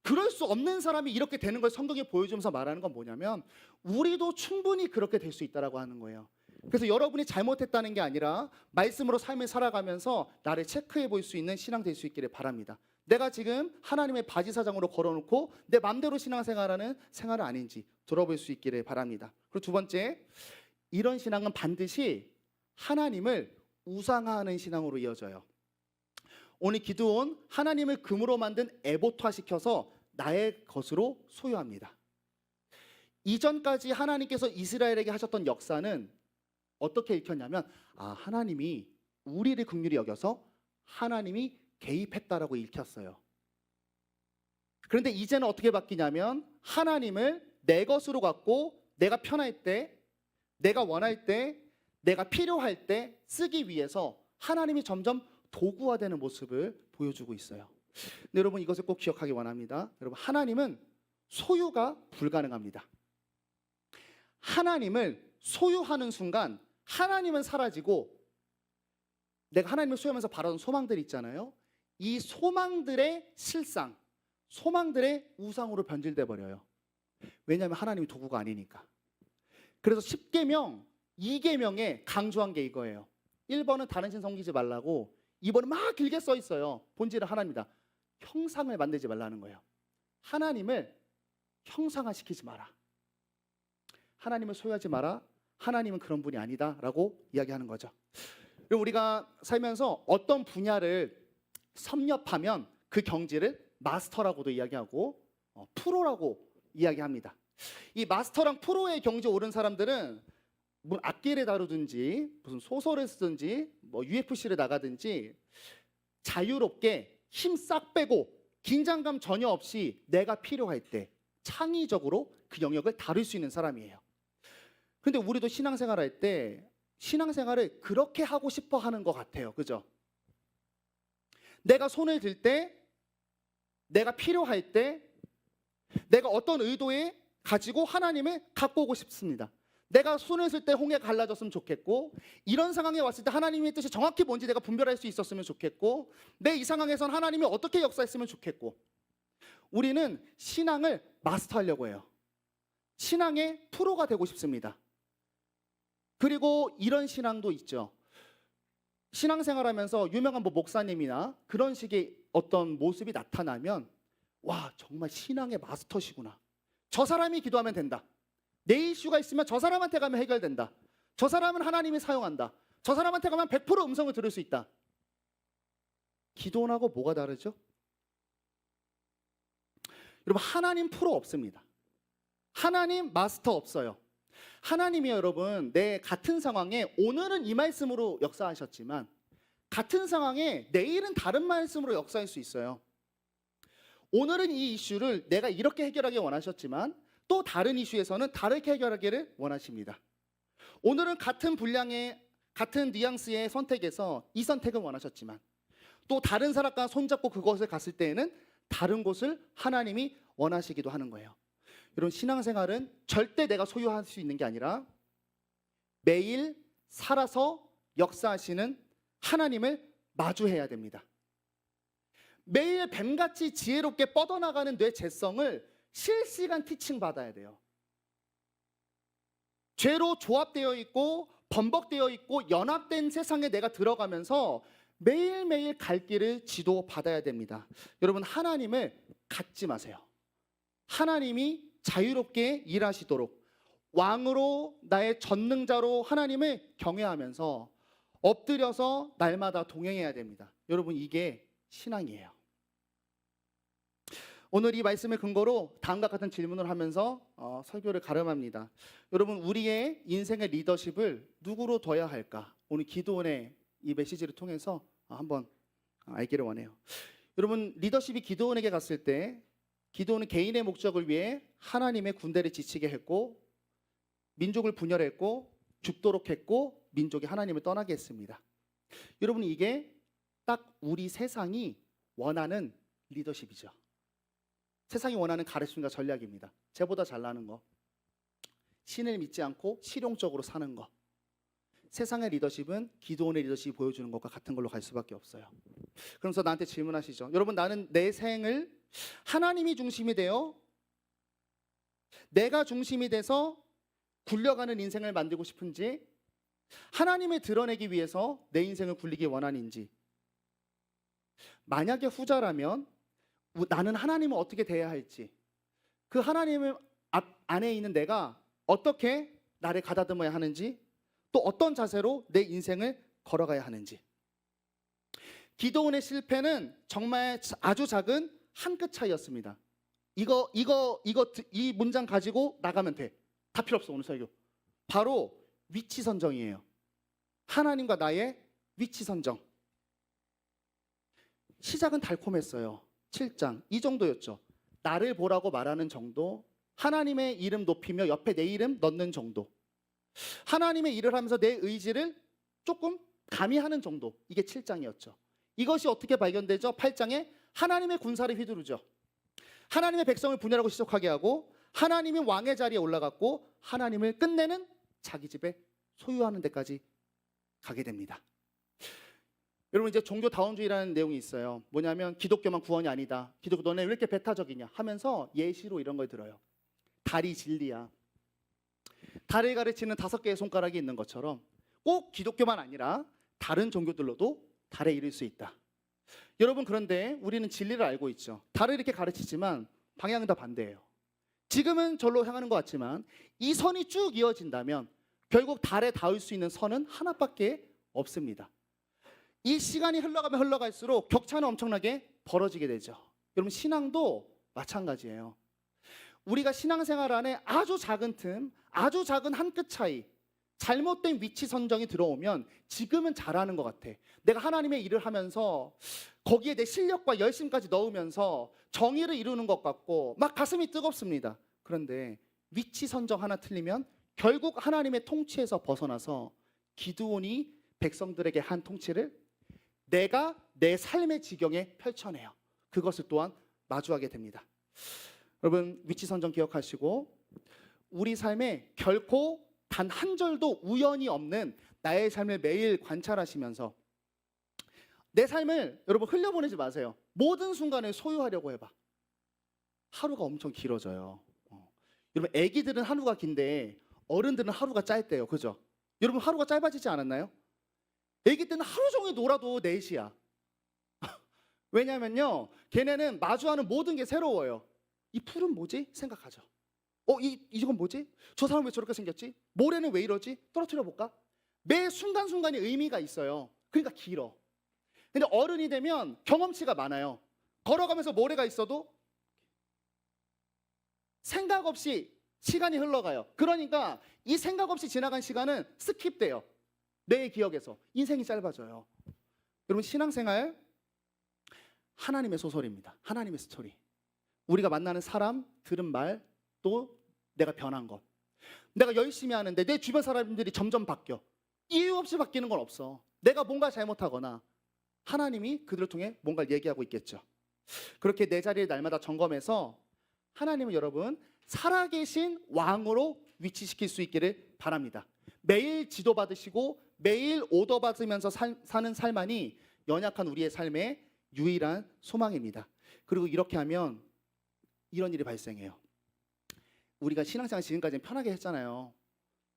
그럴 수 없는 사람이 이렇게 되는 걸 성경에 보여주면서 말하는 건 뭐냐면 우리도 충분히 그렇게 될 수 있다라고 하는 거예요. 그래서 여러분이 잘못했다는 게 아니라 말씀으로 삶을 살아가면서 나를 체크해 볼 수 있는 신앙 될 수 있기를 바랍니다. 내가 지금 하나님의 바지사장으로 걸어놓고 내 맘대로 신앙생활하는 생활은 아닌지 들어볼 수 있기를 바랍니다. 그리고 두 번째, 이런 신앙은 반드시 하나님을 우상화하는 신앙으로 이어져요. 오늘 기드온 하나님을 금으로 만든 에봇화시켜서 나의 것으로 소유합니다. 이전까지 하나님께서 이스라엘에게 하셨던 역사는 어떻게 읽혔냐면 하나님이 우리를 긍휼히 여겨서 하나님이 개입했다라고 읽혔어요. 그런데 이제는 어떻게 바뀌냐면 하나님을 내 것으로 갖고 내가 편할 때, 내가 원할 때, 내가 필요할 때 쓰기 위해서 하나님이 점점 도구화되는 모습을 보여주고 있어요. 근데 여러분, 이것을 꼭 기억하기 원합니다. 여러분, 하나님은 소유가 불가능합니다. 하나님을 소유하는 순간 하나님은 사라지고 내가 하나님을 소유하면서 바라던 소망들이 있잖아요. 이 소망들의 실상, 소망들의 우상으로 변질돼 버려요. 왜냐하면 하나님이 도구가 아니니까. 그래서 10계명, 2계명에 강조한 게 이거예요. 1번은 다른 신 섬기지 말라고, 2번은 막 길게 써 있어요. 본질은 하나님이다. 형상을 만들지 말라는 거예요. 하나님을 형상화시키지 마라. 하나님을 소유하지 마라. 하나님은 그런 분이 아니다라고 이야기하는 거죠. 그리고 우리가 살면서 어떤 분야를 섭렵하면 그 경지를 마스터라고도 이야기하고 프로라고 이야기합니다. 이 마스터랑 프로의 경지에 오른 사람들은 뭐 악기를 다루든지 무슨 소설을 쓰든지 뭐 UFC를 나가든지 자유롭게 힘 싹 빼고 긴장감 전혀 없이 내가 필요할 때, 창의적으로 그 영역을 다룰 수 있는 사람이에요. 근데 우리도 신앙생활할 때 신앙생활을 그렇게 하고 싶어 하는 것 같아요. 그죠? 내가 손을 들 때, 내가 필요할 때, 내가 어떤 의도에 가지고 하나님을 갖고 오고 싶습니다. 내가 손을 쓸 때 홍해 갈라졌으면 좋겠고, 이런 상황에 왔을 때 하나님의 뜻이 정확히 뭔지 내가 분별할 수 있었으면 좋겠고, 내 이 상황에선 하나님이 어떻게 역사했으면 좋겠고, 우리는 신앙을 마스터하려고 해요. 신앙의 프로가 되고 싶습니다. 그리고 이런 신앙도 있죠. 신앙생활하면서 유명한 목사님이나 그런 식의 어떤 모습이 나타나면, 와, 정말 신앙의 마스터시구나. 저 사람이 기도하면 된다. 내 이슈가 있으면 저 사람한테 가면 해결된다. 저 사람은 하나님이 사용한다. 저 사람한테 가면 100% 음성을 들을 수 있다. 기도원하고 뭐가 다르죠? 여러분, 하나님 프로 없습니다. 하나님 마스터 없어요. 하나님이 여러분 내 같은 상황에 오늘은 이 말씀으로 역사하셨지만 같은 상황에 내일은 다른 말씀으로 역사할 수 있어요. 오늘은 이 이슈를 내가 이렇게 해결하기 원하셨지만 또 다른 이슈에서는 다르게 해결하기를 원하십니다. 오늘은 같은 분량의 같은 뉘앙스의 선택에서 이 선택을 원하셨지만 또 다른 사람과 손잡고 그것을 갔을 때에는 다른 곳을 하나님이 원하시기도 하는 거예요. 여러분, 신앙생활은 절대 내가 소유할 수 있는 게 아니라 매일 살아서 역사하시는 하나님을 마주해야 됩니다. 매일 뱀같이 지혜롭게 뻗어나가는 뇌 재성을 실시간 티칭 받아야 돼요. 죄로 조합되어 있고 번복되어 있고 연합된 세상에 내가 들어가면서 매일매일 갈 길을 지도받아야 됩니다. 여러분, 하나님을 갖지 마세요. 하나님이 자유롭게 일하시도록 왕으로 나의 전능자로 하나님을 경외하면서 엎드려서 날마다 동행해야 됩니다. 여러분, 이게 신앙이에요. 오늘 이 말씀의 근거로 다음과 같은 질문을 하면서 설교를 가름합니다. 여러분, 우리의 인생의 리더십을 누구로 둬야 할까? 오늘 기도원의 이 메시지를 통해서 한번 알기를 원해요. 여러분, 리더십이 기도원에게 갔을 때 기도원은 개인의 목적을 위해 하나님의 군대를 지치게 했고 민족을 분열했고 죽도록 했고 민족이 하나님을 떠나게 했습니다. 여러분, 이게 딱 우리 세상이 원하는 리더십이죠. 세상이 원하는 가르침과 전략입니다. 쟤보다 잘나는 거, 신을 믿지 않고 실용적으로 사는 거. 세상의 리더십은 기도원의 리더십이 보여주는 것과 같은 걸로 갈 수밖에 없어요. 그러면서 나한테 질문하시죠. 여러분, 나는 내 생을 하나님이 중심이 되어 내가 중심이 돼서 굴려가는 인생을 만들고 싶은지, 하나님을 드러내기 위해서 내 인생을 굴리기 원하는지. 만약에 후자라면 나는 하나님을 어떻게 대해야 할지, 그 하나님 안에 있는 내가 어떻게 나를 가다듬어야 하는지, 또 어떤 자세로 내 인생을 걸어가야 하는지. 기도원의 실패는 정말 아주 작은 한 끗 차이였습니다. 이 문장 가지고 나가면 돼. 다 필요 없어, 오늘 설교. 바로 위치 선정이에요. 하나님과 나의 위치 선정. 시작은 달콤했어요. 7장 이 정도였죠. 나를 보라고 말하는 정도, 하나님의 이름 높이며 옆에 내 이름 넣는 정도, 하나님의 일을 하면서 내 의지를 조금 가미하는 정도. 이게 7장이었죠. 이것이 어떻게 발견되죠? 8장에 하나님의 군사를 휘두르죠. 하나님의 백성을 분열하고 시족하게 하고 하나님이 왕의 자리에 올라갔고 하나님을 끝내는 자기 집에 소유하는 데까지 가게 됩니다. 여러분, 이제 종교다원주의라는 내용이 있어요. 뭐냐면 기독교만 구원이 아니다. 기독교 너네 왜 이렇게 배타적이냐 하면서 예시로 이런 걸 들어요. 달이 진리야. 달을 가르치는 5개의 손가락이 있는 것처럼 꼭 기독교만 아니라 다른 종교들로도 달에 이를 수 있다. 여러분, 그런데 우리는 진리를 알고 있죠. 달을 이렇게 가르치지만 방향은 다 반대예요. 지금은 절로 향하는 것 같지만 이 선이 쭉 이어진다면 결국 달에 닿을 수 있는 선은 하나밖에 없습니다. 이 시간이 흘러가면 흘러갈수록 격차는 엄청나게 벌어지게 되죠. 여러분, 신앙도 마찬가지예요. 우리가 신앙생활 안에 아주 작은 틈, 아주 작은 한 끗 차이, 잘못된 위치 선정이 들어오면 지금은 잘하는 것 같아. 내가 하나님의 일을 하면서 거기에 내 실력과 열심까지 넣으면서 정의를 이루는 것 같고 막 가슴이 뜨겁습니다. 그런데 위치 선정 하나 틀리면 결국 하나님의 통치에서 벗어나서 기드온이 백성들에게 한 통치를 내가 내 삶의 지경에 펼쳐내요. 그것을 또한 마주하게 됩니다. 여러분 위치 선정 기억하시고 우리 삶에 결코 단 한 절도 우연이 없는 나의 삶을 매일 관찰하시면서 내 삶을 여러분 흘려보내지 마세요. 모든 순간을 소유하려고 해봐. 하루가 엄청 길어져요. 여러분 아기들은 하루가 긴데 어른들은 하루가 짧대요. 그죠? 여러분 하루가 짧아지지 않았나요? 아기 때는 하루 종일 놀아도 4시야. 왜냐면요 걔네는 마주하는 모든 게 새로워요. 이 풀은 뭐지? 생각하죠. 이건 뭐지? 저 사람 왜 저렇게 생겼지? 모래는 왜 이러지? 떨어뜨려 볼까? 매 순간순간이 의미가 있어요. 그러니까 길어. 근데 어른이 되면 경험치가 많아요. 걸어가면서 모래가 있어도 생각 없이 시간이 흘러가요. 그러니까 이 생각 없이 지나간 시간은 스킵돼요. 내 기억에서. 인생이 짧아져요. 여러분 신앙생활 하나님의 소설입니다. 하나님의 스토리. 우리가 만나는 사람, 들은 말, 또 내가 변한 것. 내가 열심히 하는데 내 주변 사람들이 점점 바뀌어. 이유 없이 바뀌는 건 없어. 내가 뭔가 잘못하거나 하나님이 그들을 통해 뭔가를 얘기하고 있겠죠. 그렇게 내 자리를 날마다 점검해서 하나님은 여러분 살아계신 왕으로 위치시킬 수 있기를 바랍니다. 매일 지도받으시고 매일 오더 받으면서 사는 삶 안이 연약한 우리의 삶의 유일한 소망입니다. 그리고 이렇게 하면 이런 일이 발생해요. 우리가 신앙생활 지금까지는 편하게 했잖아요.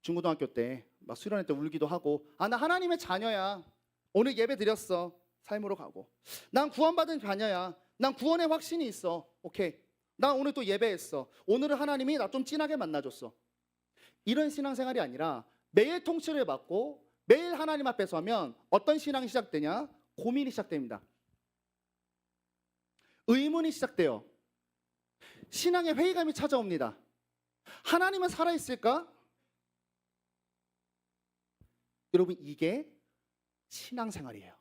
중고등학교 때 막 수련회 때 울기도 하고 나 하나님의 자녀야. 오늘 예배 드렸어. 삶으로 가고 난 구원받은 자녀야. 난 구원의 확신이 있어. 오케이. 난 오늘 또 예배했어. 오늘은 하나님이 나 좀 진하게 만나줬어. 이런 신앙생활이 아니라 매일 통치를 받고 매일 하나님 앞에 서면 어떤 신앙이 시작되냐? 고민이 시작됩니다. 의문이 시작돼요. 신앙의 회의감이 찾아옵니다. 하나님은 살아있을까? 여러분 이게 신앙생활이에요.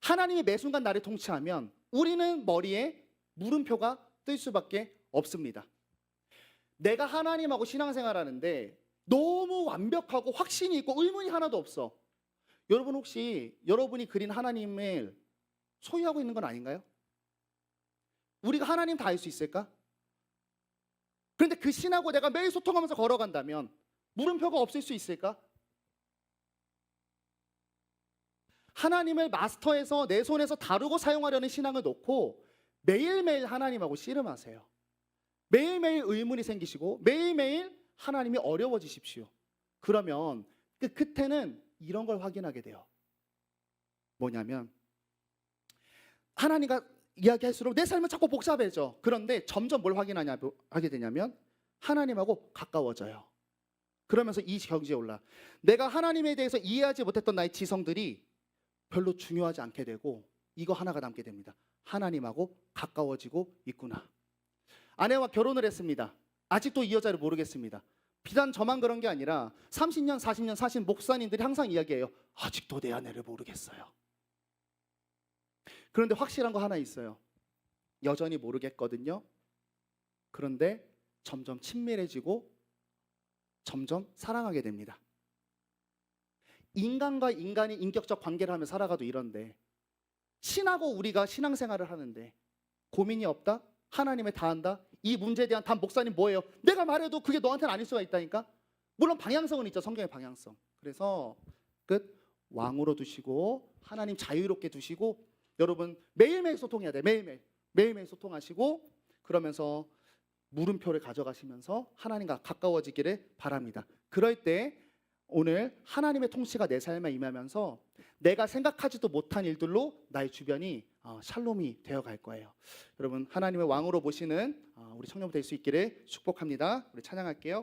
하나님이 매 순간 나를 통치하면 우리는 머리에 물음표가 뜰 수밖에 없습니다. 내가 하나님하고 신앙생활하는데 너무 완벽하고 확신이 있고 의문이 하나도 없어. 여러분 혹시 여러분이 그린 하나님을 소유하고 있는 건 아닌가요? 우리가 하나님 다 알 수 있을까? 그런데 그 신하고 내가 매일 소통하면서 걸어간다면 물음표가 없을 수 있을까? 하나님을 마스터해서 내 손에서 다루고 사용하려는 신앙을 놓고 매일매일 하나님하고 씨름하세요. 매일매일 의문이 생기시고 매일매일 하나님이 어려워지십시오. 그러면 그 끝에는 이런 걸 확인하게 돼요. 뭐냐면 하나님과 이야기할수록 내 삶은 자꾸 복잡해져. 그런데 점점 뭘 하게 되냐면 하나님하고 가까워져요. 그러면서 이 경지에 올라. 내가 하나님에 대해서 이해하지 못했던 나의 지성들이 별로 중요하지 않게 되고 이거 하나가 남게 됩니다. 하나님하고 가까워지고 있구나. 아내와 결혼을 했습니다. 아직도 이 여자를 모르겠습니다. 비단 저만 그런 게 아니라 30년, 40년 사신 목사님들이 항상 이야기해요. 아직도 내 아내를 모르겠어요. 그런데 확실한 거 하나 있어요. 여전히 모르겠거든요. 그런데 점점 친밀해지고 점점 사랑하게 됩니다. 인간과 인간이 인격적 관계를 하며 살아가도 이런데 신하고 우리가 신앙생활을 하는데 고민이 없다? 하나님에 다 한다? 이 문제에 대한 답 목사님 뭐예요? 내가 말해도 그게 너한테는 아닐 수가 있다니까? 물론 방향성은 있죠. 성경의 방향성. 그래서 끝 왕으로 두시고 하나님 자유롭게 두시고 여러분 매일매일 소통해야 돼. 매일매일 소통하시고 그러면서 물음표를 가져가시면서 하나님과 가까워지기를 바랍니다. 그럴 때 오늘 하나님의 통치가 내 삶에 임하면서 내가 생각하지도 못한 일들로 나의 주변이 샬롬이 되어갈 거예요. 여러분 하나님의 왕으로 모시는 우리 청년부 될 수 있기를 축복합니다. 우리 찬양할게요.